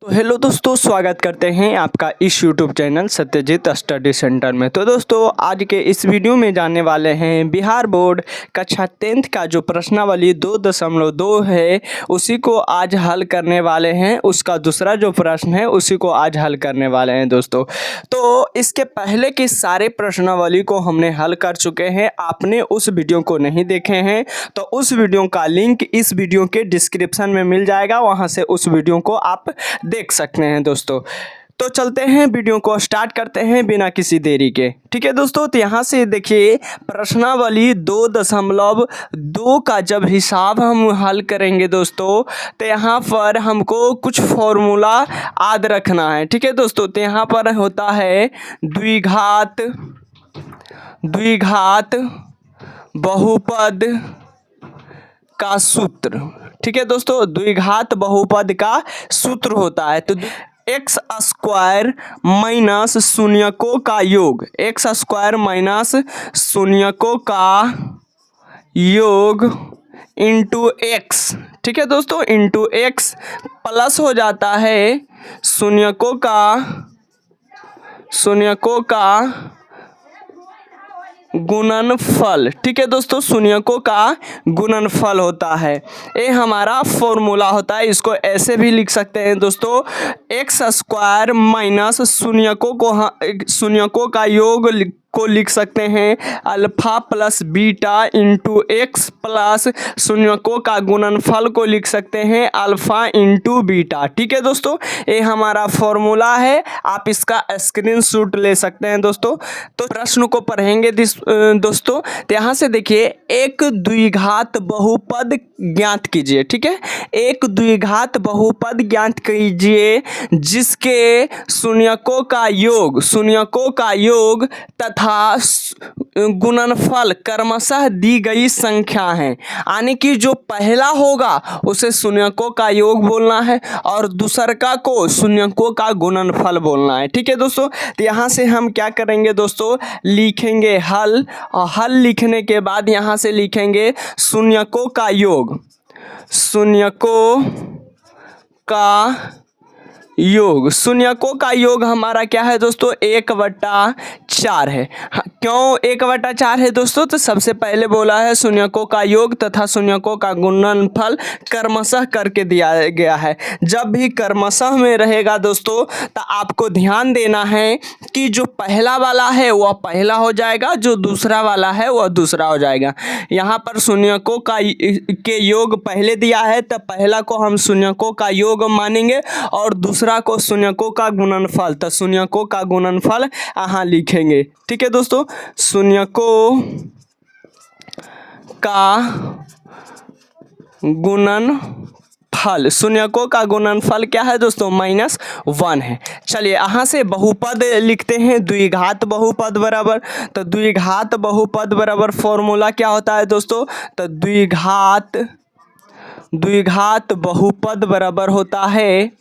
तो हेलो दोस्तों, स्वागत करते हैं आपका इस YouTube channel Satyajit study centre में। तो दोस्तों, आज के इस वीडियो में जानने वाले हैं बिहार बोर्ड कक्षा 10th का जो प्रश्नावली 2.2 है उसी को आज हल करने वाले हैं। उसका दूसरा जो प्रश्न है उसी को आज हल करने वाले हैं दोस्तों। तो इसके पहले के सारे प्रश्नावली को हमने हल कर चुके हैं। आपने उस वीडियो को नहीं देखे हैं तो उस वीडियो का लिंक इस वीडियो के डिस्क्रिप्शन में मिल जाएगा, वहाँ से उस वीडियो को आप देख सकते हैं दोस्तों। तो चलते हैं, वीडियो को स्टार्ट करते हैं बिना किसी देरी के। ठीक है दोस्तों, तो यहाँ से देखिए प्रश्नावली 2.2 का जब हिसाब हम हल करेंगे दोस्तों, तो यहाँ पर हमको कुछ फॉर्मूला याद रखना है। ठीक है दोस्तों, तो यहाँ पर होता है द्विघात बहुपद का सूत्र। ठीक है दोस्तों, द्विघात बहुपद का सूत्र होता है तो एक्स स्क्वायर माइनस शून्यकों का योग, एक्स स्क्वायर माइनस शून्यकों का योग इंटू एक्स। ठीक है दोस्तों, इंटू एक्स प्लस हो जाता है शून्यकों का गुणनफल। ठीक है दोस्तों, शून्यकों का गुणनफल होता है। ये हमारा फॉर्मूला होता है। इसको ऐसे भी लिख सकते हैं दोस्तों, एक्स स्क्वायर माइनस शून्यकों का योग को लिख सकते हैं alpha plus beta into X plus शून्यकों का गुणनफल को लिख सकते हैं अल्फा इंटू बीटा। ठीक है दोस्तों, ये हमारा फॉर्मूला है। आप इसका स्क्रीनशॉट ले सकते हैं दोस्तों। तो प्रश्न को पढ़ेंगे दोस्तों। तो यहाँ से देखिए, एक द्विघात बहुपद ज्ञात कीजिए। ठीक है, एक द्विघात बहुपद ज्ञात कीजिए जिसके शून्यकों का योग तथा गुणनफल क्रमशः दी गई संख्या है। यानी कि जो पहला होगा उसे शून्यकों का योग बोलना है और दूसरा को शून्यकों का गुणनफल बोलना है। ठीक है दोस्तों, तो यहाँ से हम क्या करेंगे दोस्तों, लिखेंगे हल, और हल लिखने के बाद यहाँ से लिखेंगे शून्यकों का योग, शून्यकों का योग हमारा क्या है दोस्तों, 1/4 है। क्यों 1/4 है दोस्तों, तो सबसे पहले बोला है शून्यकों का योग तथा शून्यकों का गुणनफल क्रमशः करके दिया गया है। जब भी क्रमशः में रहेगा दोस्तों तो आपको ध्यान देना है कि जो पहला वाला है वह पहला हो जाएगा, जो दूसरा वाला है वह दूसरा हो जाएगा। यहाँ पर शून्यकों के योग पहले दिया है तो पहला को हम शून्यकों का योग मानेंगे और दूसरा को शून्यकों का गुणनफल, तो शून्यकों का गुणनफल यहाँ लिखेंगे। ठीक है दोस्तों, शून्यकों का गुणनफल क्या है दोस्तों, -1 है। चलिए यहाँ से बहुपद लिखते हैं, द्विघात बहुपद बराबर, तो द्विघात बहुपद बराबर फॉर्मूला क्या होता है दोस्तों, तो द्विघात बहुपद बराबर होता है,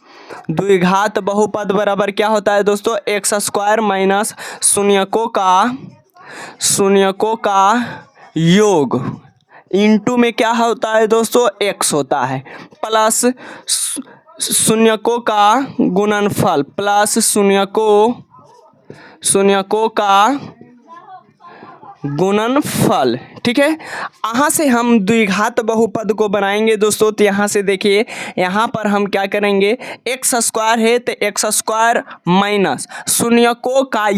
द्विघात बहुपद बराबर क्या होता है दोस्तों, एक्स स्क्वायर माइनस शून्यकों का योग इंटू में क्या होता है दोस्तों, एक्स होता है, प्लस शून्यकों का गुणनफल प्लस शून्यकों का गुणनफल। ठीक है, यहाँ से हम द्विघात बहुपद को बनाएंगे दोस्तों। तो यहाँ से देखिए, यहाँ पर हम क्या करेंगे, एक्स स्क्वायर है तो एक्स स्क्वायर माइनस शून्यकों का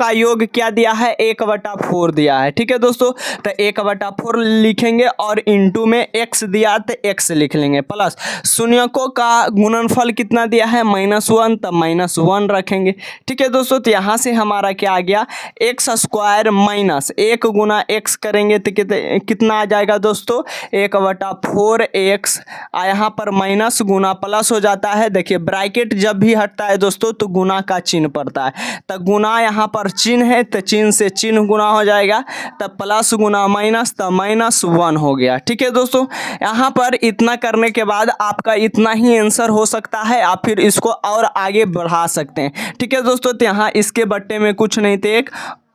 योग क्या दिया है, 1/4 दिया है। ठीक है दोस्तों, तो 1/4 लिखेंगे और इंटू में एक्स दिया तो एक्स लिख लेंगे, प्लस शून्यकों का गुणनफल कितना दिया है, -1, तो -1 रखेंगे। ठीक है दोस्तों, तो यहाँ से हमारा क्या आ गया, एक्स स्क्वायर माइनस 1 गुना एक्स करेंगे तो कितना आ जाएगा दोस्तों, 1/4 एक्स। यहाँ पर माइनस गुना प्लस हो जाता है। देखिए ब्रैकेट जब भी हटता है दोस्तों तो गुना का चिन्ह पड़ता है, तो गुना यहाँ पर चिन्ह है तो चिन्ह से चिन्ह गुना हो जाएगा, तब प्लस गुना माइनस तो -1 हो गया। ठीक है दोस्तों, यहाँ पर इतना करने के बाद आपका इतना ही आंसर हो सकता है, आप फिर इसको और आगे बढ़ा सकते हैं। ठीक है दोस्तों, तो यहाँ इसके बट्टे में कुछ नहीं थे,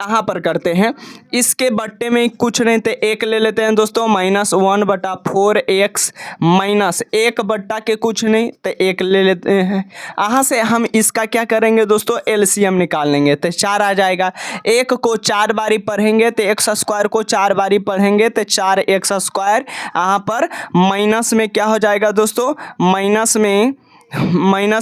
यहाँ पर करते हैं, इसके बट्टे में कुछ नहीं तो एक ले लेते हैं दोस्तों, -1/4x माइनस एक बट्टा के कुछ नहीं तो एक ले लेते हैं। यहाँ से हम इसका क्या करेंगे दोस्तों, एलसीएम निकाल लेंगे तो 4 आ जाएगा। एक को 4 बारी पढ़ेंगे तो एक्स स्क्वायर को 4 बारी पढ़ेंगे तो 4x²। यहाँ पर माइनस में क्या हो जाएगा दोस्तों, माइनस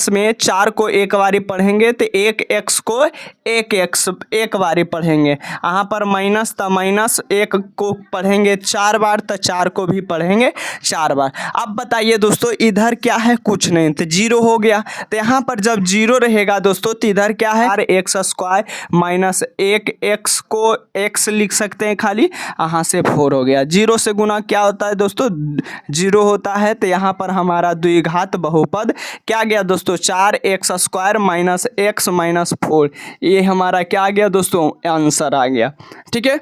में 4 को एक बारी पढ़ेंगे तो 1x को 1x एक बारी पढ़ेंगे। यहाँ पर माइनस तो माइनस, 1 को पढ़ेंगे 4 बार तो 4 को भी पढ़ेंगे 4 बार। अब बताइए दोस्तों इधर क्या है, कुछ नहीं तो 0 हो गया। तो यहाँ पर जब 0 रहेगा दोस्तों तो इधर क्या है, x² माइनस 1x को x लिख सकते हैं खाली, यहाँ से 4 हो गया। 0 से गुना क्या होता है दोस्तों, 0 होता है। तो यहाँ पर हमारा द्विघात बहुपद क्या गया दोस्तों, 4x² माइनस x माइनस 4, ये हमारा क्या आ गया दोस्तों, आंसर आ गया। ठीक है,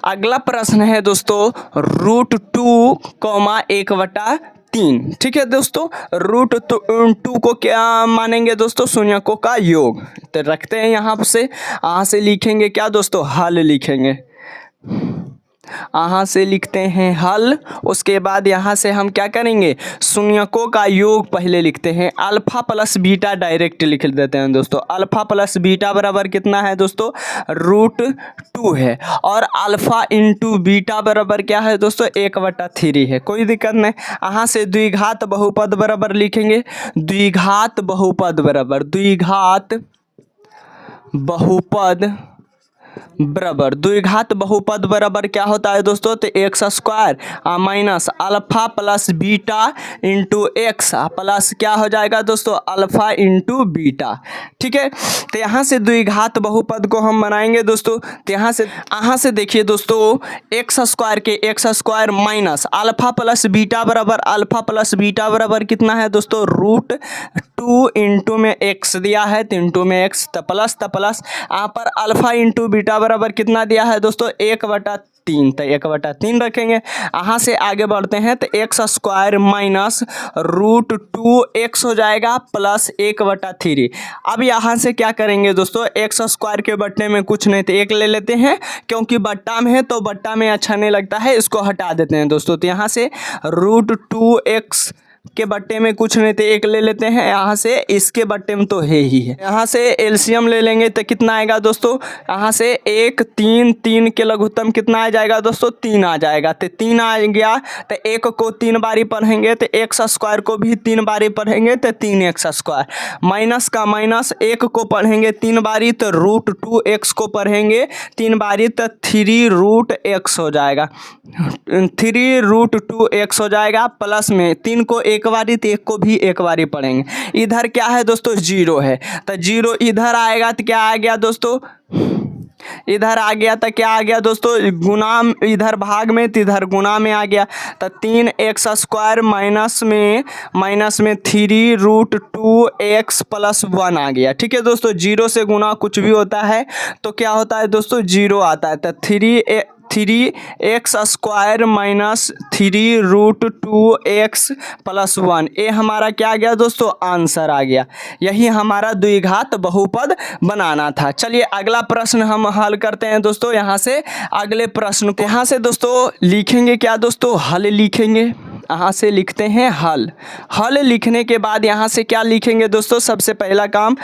अगला प्रश्न है दोस्तों √2,1/3। ठीक है दोस्तों, √2 को क्या मानेंगे दोस्तों, शून्यकों का योग। तो रखते हैं यहाँ से लिखेंगे क्या दोस्तों, हल लिखेंगे। यहाँ से लिखते हैं हल, उसके बाद यहाँ से हम क्या करेंगे, शून्यकों का योग पहले लिखते हैं। अल्फा प्लस बीटा डायरेक्ट लिख देते हैं दोस्तों। अल्फा प्लस बीटा बराबर कितना है दोस्तों, √2 है। और अल्फा इंटू बीटा बराबर क्या है दोस्तों, 1/3 है। कोई दिक्कत नहीं। यहाँ से द्विघात बहुपद बराबर लिखेंगे, द्विघात बहुपद बराबर द्विघात बहुपद बराबर क्या होता है दोस्तों, तो x² minus alpha plus beta into X plus क्या हो जाएगा दोस्तों, अल्फा इंटू बीटा। ठीक है, तो यहाँ से द्विघात बहुपद को हम बनाएंगे दोस्तों। तो यहाँ से देखिए दोस्तों, x² के x² minus alpha plus beta बराबर कितना है दोस्तों, √2 इंटू में x दिया है तो इंटू में x तो प्लस यहाँ पर अल्फा इंटू बीटा बराबर कितना दिया है दोस्तों, 1/3 तो 1/3 रखेंगे। यहाँ से आगे बढ़ते हैं तो x² माइनस √2x हो जाएगा प्लस 1/3। अब यहाँ से क्या करेंगे दोस्तों, x² के बट्टे में कुछ नहीं तो 1 ले लेते हैं, क्योंकि बट्टा में है तो बट्टा में अच्छा नहीं लगता है, इसको हटा देते हैं दोस्तों। तो यहाँ से √2x के बट्टे में कुछ नहीं तो 1 ले लेते हैं। यहाँ से इसके बट्टे में तो है ही है। यहाँ से एलसीएम ले लेंगे तो कितना आएगा दोस्तों, यहाँ से 1 3 के लघुत्तम कितना आ जाएगा दोस्तों, 3 आ जाएगा। तो 3 आ गया तो 1 को 3 बारी पढ़ेंगे तो x² को भी 3 बारी पढ़ेंगे तो 3x²। माइनस का माइनस, 1 को पढ़ेंगे 3 बारी तो √2x को पढ़ेंगे 3 बारी तो 3√x हो जाएगा, 3√2x हो जाएगा। प्लस में 3 को 1 बारी तो 1 को भी 1 बारी पढ़ेंगे। इधर क्या है दोस्तों, 0 है तो 0 इधर आएगा तो क्या आ गया दोस्तों, इधर आ गया तो क्या आ गया दोस्तों, गुना, इधर भाग में तो इधर गुना में आ गया तो 3x² माइनस में 3√2x प्लस 1 आ गया। ठीक है दोस्तों, 0 से गुना कुछ भी होता है तो क्या होता है दोस्तों, 0 आता है। तो 3x² माइनस 3√2x प्लस 1, ये हमारा क्या आ गया दोस्तों, आंसर आ गया। यही हमारा द्विघात बहुपद बनाना था। चलिए अगला प्रश्न हम हल करते हैं दोस्तों। यहाँ से अगले प्रश्न को यहाँ से दोस्तों लिखेंगे क्या दोस्तों, हल लिखेंगे। यहाँ से लिखते हैं हल लिखने के बाद यहाँ से क्या लिखेंगे दोस्तों, सबसे पहला काम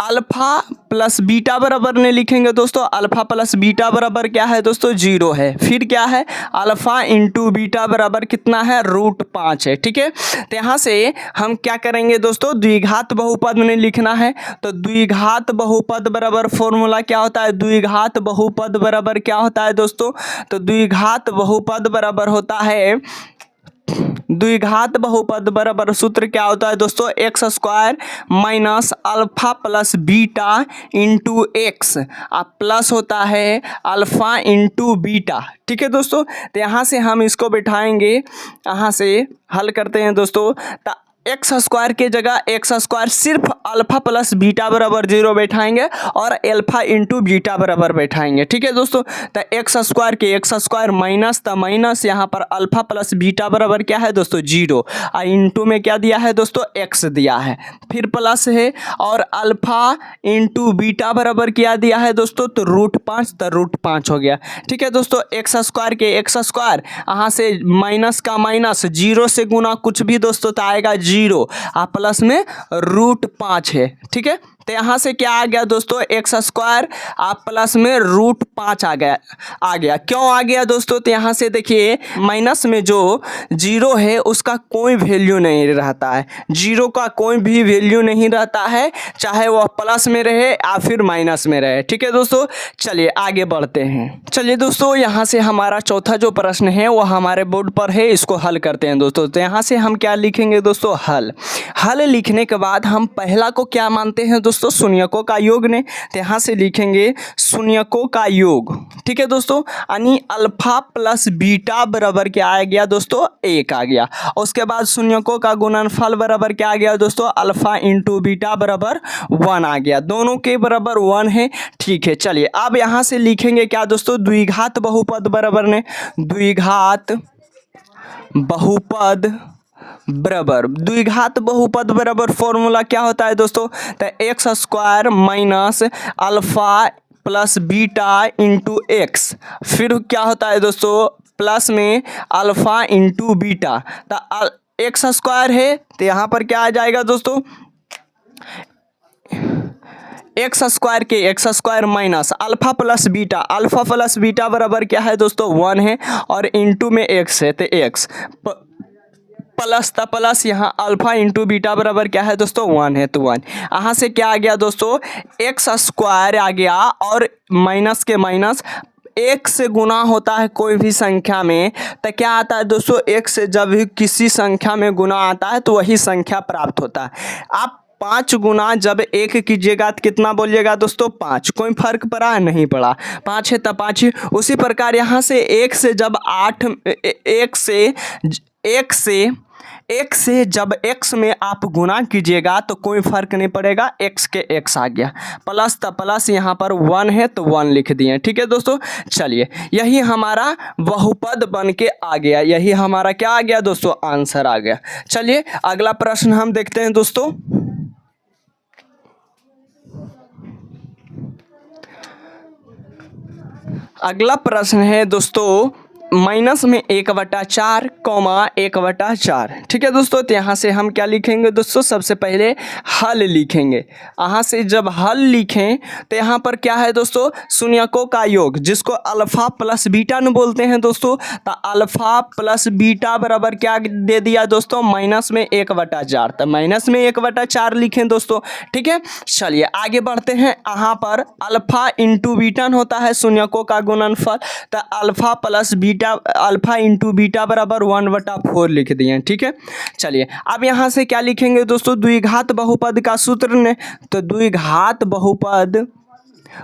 अल्फा प्लस बीटा बराबर ने लिखेंगे दोस्तों। अल्फा प्लस बीटा बराबर क्या है दोस्तों, 0 है। फिर क्या है, अल्फा इंटू बीटा बराबर कितना है, √5 है। ठीक है, तो यहाँ से हम क्या करेंगे दोस्तों, द्विघात बहुपद में लिखना है। तो द्विघात बहुपद बराबर फॉर्मूला क्या होता है, द्विघात बहुपद बराबर क्या होता है दोस्तों, तो द्विघात बहुपद बराबर होता है, द्विघात बहुपद बराबर सूत्र क्या होता है दोस्तों, x² minus alpha plus beta into X plus होता है अल्फा इंटू बीटा। ठीक है दोस्तों, तो यहाँ से हम इसको बिठाएंगे, यहाँ से हल करते हैं दोस्तों। तो एक्स स्क्वायर के जगह एक्स स्क्वायर सिर्फ अल्फा प्लस बीटा बराबर 0 बैठाएंगे और अल्फा इंटू बीटा बराबर बैठाएंगे। ठीक है दोस्तों, तो एक्स स्क्वायर के एक्स स्क्वायर माइनस तो माइनस, यहाँ पर अल्फा प्लस बीटा बराबर क्या है दोस्तों 0, और इंटू में क्या दिया है दोस्तों एक्स दिया है, फिर प्लस है और अल्फा इंटू बीटा बराबर क्या दिया है दोस्तों तो √5, तो √5 हो गया। ठीक है दोस्तों, एक्स स्क्वायर के एक्स स्क्वायर, यहाँ से माइनस का माइनस 0 से गुना कुछ भी दोस्तों तो आएगा 0, और प्लस में √5 है। ठीक है, तो यहाँ से क्या आ गया दोस्तों एक्स स्क्वायर आप प्लस में √5 आ गया। क्यों आ गया दोस्तों, तो यहाँ से देखिए माइनस में जो 0 है उसका कोई वैल्यू नहीं रहता है, 0 का कोई भी वैल्यू नहीं रहता है, चाहे वह प्लस में रहे या फिर माइनस में रहे। ठीक है दोस्तों, चलिए आगे बढ़ते हैं। चलिए दोस्तों, यहाँ से हमारा चौथा जो प्रश्न है वो हमारे बोर्ड पर है, इसको हल करते हैं दोस्तों। तो यहाँ से हम क्या लिखेंगे दोस्तों हल लिखने के बाद हम पहला को क्या मानते हैं दोस्तों शून्यकों का योग ने, तो यहाँ से लिखेंगे शून्यकों का योग। ठीक है दोस्तों, यानी अल्फा प्लस बीटा बराबर क्या आ गया दोस्तों 1 आ गया। उसके बाद शून्यकों का गुणनफल बराबर क्या आ गया दोस्तों अल्फा इंटू बीटा बराबर 1 आ गया, दोनों के बराबर 1 है। ठीक है, चलिए अब यहाँ से लिखेंगे क्या दोस्तों द्विघात बहुपद बराबर ने, द्विघात बहुपद बराबर, द्विघात बहुपद बराबर फॉर्मूला क्या होता है दोस्तों, तो x square minus alpha plus beta into x, फिर क्या होता है दोस्तों प्लस में अल्फा इंटू बीटा, तो एक्स स्क्वायर है तो यहाँ पर क्या आ जाएगा दोस्तों एक्स स्क्वायर के x square minus alpha plus beta बराबर क्या है दोस्तों 1 है, और इंटू में एक्स है तो एक्स प्लस था प्लस, यहाँ अल्फा इंटू बीटा बराबर क्या है दोस्तों 1 है तो 1, यहाँ से क्या आ गया दोस्तों एक्स स्क्वायर आ गया और माइनस के माइनस, एक से गुना होता है कोई भी संख्या में तो क्या आता है दोस्तों एक से जब भी किसी संख्या में गुना आता है तो वही संख्या प्राप्त होता है। आप 5 गुना जब 1 कीजिएगा तो कितना बोलिएगा दोस्तों 5, कोई फर्क पड़ा नहीं पड़ा, 5 है तो 5 ही। उसी प्रकार यहाँ से 1 से जब 8 1 से जब x में आप गुना कीजिएगा तो कोई फर्क नहीं पड़ेगा, x के x आ गया, प्लस तो प्लस यहाँ पर 1 है तो 1 लिख दिए। ठीक है दोस्तों, चलिए यही हमारा बहुपद बन के आ गया, यही हमारा क्या आ गया दोस्तों आंसर आ गया। चलिए अगला प्रश्न हम देखते हैं दोस्तों। अगला प्रश्न है दोस्तों माइनस में 1/4 कॉमा 1/4। ठीक है दोस्तों, तो यहाँ से हम क्या लिखेंगे दोस्तों सबसे पहले हल लिखेंगे। यहाँ से जब हल लिखें तो यहाँ पर क्या है दोस्तों शून्यकों का योग, जिसको अल्फा प्लस बीटा न बोलते हैं दोस्तों, तो अल्फा प्लस बीटा बराबर क्या दे दिया दोस्तों माइनस में 1/4, तो माइनस में 1/4 लिखें दोस्तों। ठीक है, चलिए आगे बढ़ते हैं। यहाँ पर अल्फा इंटू बीटा होता है शून्यकों का गुणनफल, तो alpha plus beta alpha into beta बराबर 1/4 लिख दिए। ठीक है, चलिए अब यहाँ से क्या लिखेंगे दोस्तों द्विघात बहुपद का सूत्र ने, तो द्विघात बहुपद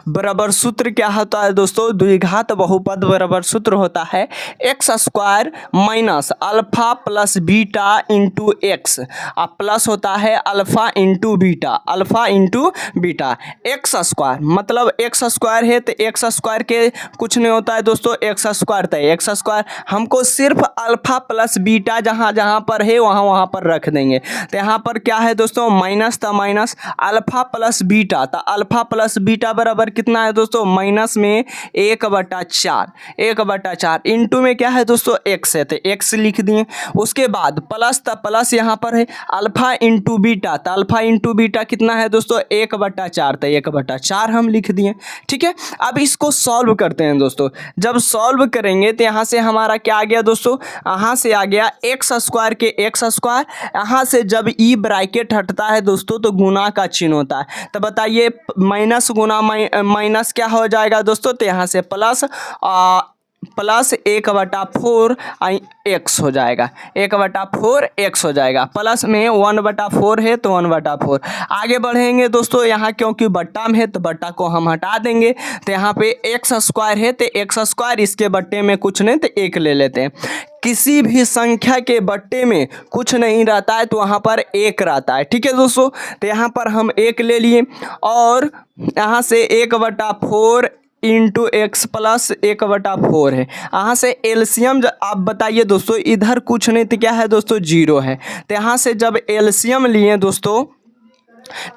बराबर सूत्र क्या होता है दोस्तों द्विघात बहुपद बराबर सूत्र होता है x square minus alpha plus beta into x, अब प्लस होता है alpha into beta x square, मतलब एक्स स्क्वायर है तो एक्स स्क्वायर के कुछ नहीं होता है दोस्तों एक्स स्क्वायर, तो एक्स स्क्वायर हमको सिर्फ अल्फा प्लस बीटा जहाँ जहाँ पर है वहाँ पर रख देंगे। तो यहाँ पर क्या है दोस्तों माइनस था माइनस अल्फा प्लस बीटा, तो अल्फा प्लस बीटा बराबर कितना है दोस्तों माइनस में 1/4 इंटू में क्या है दोस्तों एक्स है तो एक्स लिख दिए। उसके बाद प्लस था प्लस यहाँ पर है अल्फा इंटू बीटा, तो अल्फा इंटू बीटा कितना है दोस्तों 1/4, तो 1/4 हम लिख दिए। ठीक है, अब इसको सॉल्व करते हैं दोस्तों। जब सॉल्व करेंगे तो यहाँ से हमारा क्या आ गया दोस्तों, यहाँ से आ गया एक्स स्क्वायर के एक्स स्क्वायर, यहाँ से जब ई ब्रैकेट हटता है दोस्तों तो गुना का चिन्ह होता है, तो बताइए माइनस गुना माइनस क्या हो जाएगा दोस्तों, तो यहाँ से प्लस प्लस 1/4 x हो जाएगा, 1/4 x हो जाएगा। प्लस में 1/4 है तो 1/4। आगे बढ़ेंगे दोस्तों, यहाँ क्योंकि बट्टा में है तो बट्टा को हम हटा देंगे, तो यहाँ पे x² है तो x², इसके बट्टे में कुछ नहीं तो 1 ले लेते हैं। किसी भी संख्या के बट्टे में कुछ नहीं रहता है तो वहाँ पर 1 रहता है, ठीक है दोस्तों। तो यहाँ पर हम 1 ले लिए और यहाँ से 1/4 इंटू x प्लस 1/4 है। यहाँ से एलसीएम आप बताइए दोस्तों, इधर कुछ नहीं तो क्या है दोस्तों, 0 है। तो यहाँ से जब एलसीएम लिए दोस्तों,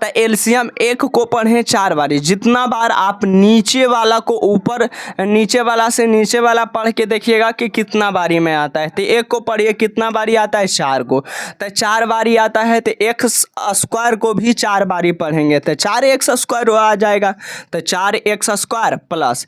तो एलसीएम 1 को पढ़ें 4 बारी, जितना बार आप नीचे वाला को ऊपर, नीचे वाला से नीचे वाला पढ़ के देखिएगा कि कितना बारी में आता है। तो 1 को पढ़िए कितना बारी आता है, 4 को, तो 4 बारी आता है। तो x² को भी 4 बारी पढ़ेंगे तो 4x² आ जाएगा। तो 4x² प्लस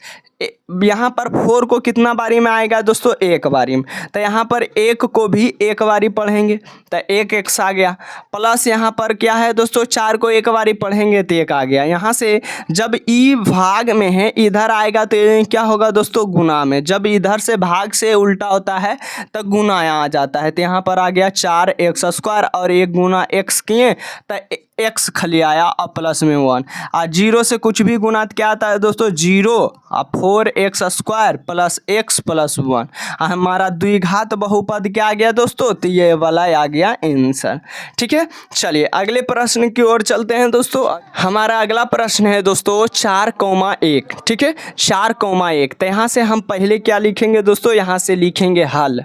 यहाँ पर 4 को कितना बारी में आएगा दोस्तों, 1 बारी में। तो यहाँ पर 1 को भी 1 बारी पढ़ेंगे तो 1x आ गया। प्लस यहाँ पर क्या है दोस्तों, 4 को 1 बारी पढ़ेंगे तो 1 आ गया। यहाँ से जब ई भाग में है इधर आएगा तो क्या होगा दोस्तों, गुना में। जब इधर से भाग से उल्टा होता है तो गुना आ जाता है। तो यहाँ पर आ गया 4x² और 1 गुना x किए तो x खाली आया और प्लस में 1। 0 से कुछ भी गुना क्या आता है दोस्तों, 0 और 4x² प्लस x प्लस 1। हमारा द्विघात बहुपद क्या आ गया दोस्तों, तो ये वाला आ गया आंसर, ठीक है। चलिए अगले प्रश्न की ओर चलते हैं दोस्तों। हमारा अगला प्रश्न है दोस्तों 4,1, ठीक है, 4,1। तो यहाँ से हम पहले क्या लिखेंगे दोस्तों, यहाँ से लिखेंगे हल।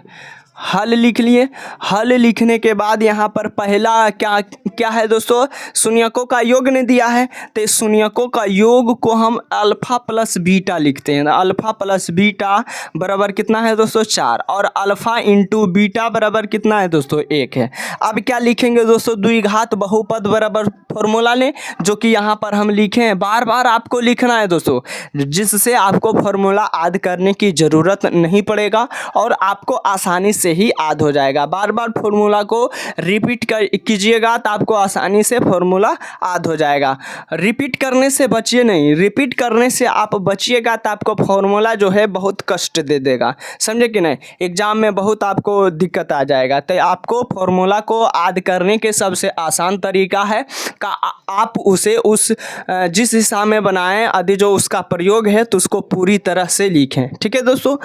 हल लिख लिए। हल लिखने के बाद यहाँ पर पहला क्या है दोस्तों, शून्यकों का योग ने दिया है, तो शून्यकों का योग को हम अल्फा प्लस बीटा लिखते हैं। अल्फा प्लस बीटा बराबर कितना है दोस्तों, 4, और अल्फा इंटू बीटा बराबर कितना है दोस्तों, 1 है। अब क्या लिखेंगे दोस्तों, द्विघात बहुपद बराबर फॉर्मूला लें, जो कि यहाँ पर हम लिखे हैं। बार बार आपको लिखना है दोस्तों, जिससे आपको फॉर्मूला याद करने की ज़रूरत नहीं पड़ेगा और आपको आसानी से ही याद हो जाएगा। बार बार फॉर्मूला को रिपीट कीजिएगा तो आपको आसानी से फॉर्मूला याद हो जाएगा। रिपीट करने से बचिए नहीं, रिपीट करने से आप बचिएगा तो आपको फॉर्मूला जो है बहुत कष्ट दे देगा, समझे कि नहीं। एग्जाम में बहुत आपको दिक्कत आ जाएगा। तो आपको फॉर्मूला को याद करने के सबसे आसान तरीका है का आप उसे जिस हिसाब में बनाएं, यदि जो उसका प्रयोग है तो उसको पूरी तरह से लिखें, ठीक है दोस्तों।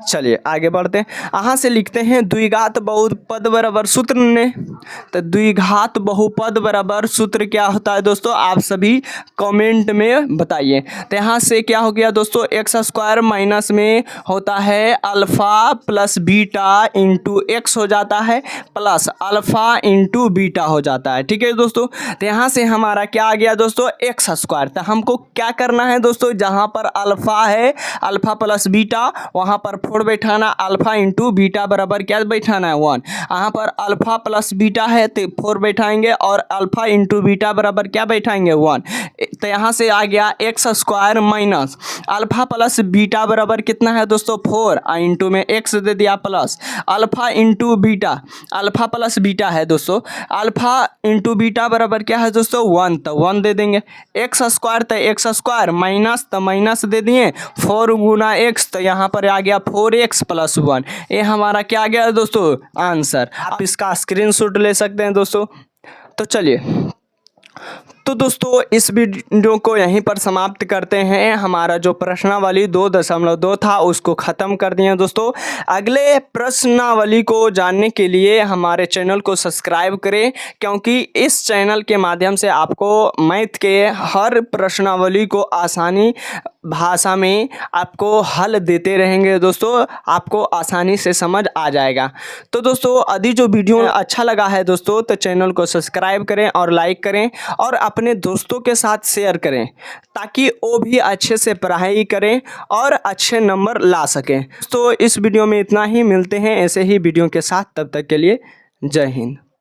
चलिए आगे बढ़ते हैं। यहाँ से लिखते हैं द्विघात बहुपद बराबर सूत्र ने। तो द्विघात बहुपद बराबर सूत्र क्या होता है दोस्तों, आप सभी कमेंट में बताइए। तो यहाँ से क्या हो गया दोस्तों, x² माइनस में होता है alpha plus beta into x हो जाता है, प्लस अल्फ़ा इंटू बीटा हो जाता है, ठीक है दोस्तों। तो यहाँ से हमारा क्या आ गया दोस्तों, x²। तो हमको क्या करना है दोस्तों, जहाँ पर अल्फ़ा है, अल्फ़ा प्लस बीटा, वहाँ पर 4 बैठाना, अल्फ़ा इंटू बीटा बराबर क्या बैठाना है, 1। यहाँ पर अल्फ़ा प्लस बीटा है तो 4 बैठाएंगे और अल्फ़ा इंटू बीटा बराबर क्या बैठाएंगे, 1। तो यहाँ से आ गया x² minus alpha plus beta बराबर कितना है दोस्तों, 4, इंटू में x दे दिया plus alpha into beta, alpha plus beta है दोस्तों, अल्फ़ा इंटू बीटा बराबर क्या है दोस्तों, 1, तो 1 दे देंगे। x² तो x² माइनस तो माइनस दे दिए, 4 गुना x, तो यहाँ पर आ गया 4x प्लस 1। ये हमारा क्या आ गया दोस्तों, आंसर। आप इसका स्क्रीनशॉट ले सकते हैं दोस्तों। तो चलिए, तो दोस्तों इस वीडियो को यहीं पर समाप्त करते हैं। हमारा जो प्रश्नावली 2.2 था उसको ख़त्म कर दिए दोस्तों। अगले प्रश्नावली को जानने के लिए हमारे चैनल को सब्सक्राइब करें, क्योंकि इस चैनल के माध्यम से आपको मैथ के हर प्रश्नावली को आसानी भाषा में आपको हल देते रहेंगे दोस्तों, आपको आसानी से समझ आ जाएगा। तो दोस्तों यदि जो वीडियो अच्छा लगा है दोस्तों तो चैनल को सब्सक्राइब करें और लाइक करें और अपने दोस्तों के साथ शेयर करें, ताकि वो भी अच्छे से पढ़ाई करें और अच्छे नंबर ला सकें। तो इस वीडियो में इतना ही, मिलते हैं ऐसे ही वीडियो के साथ, तब तक के लिए जय हिंद।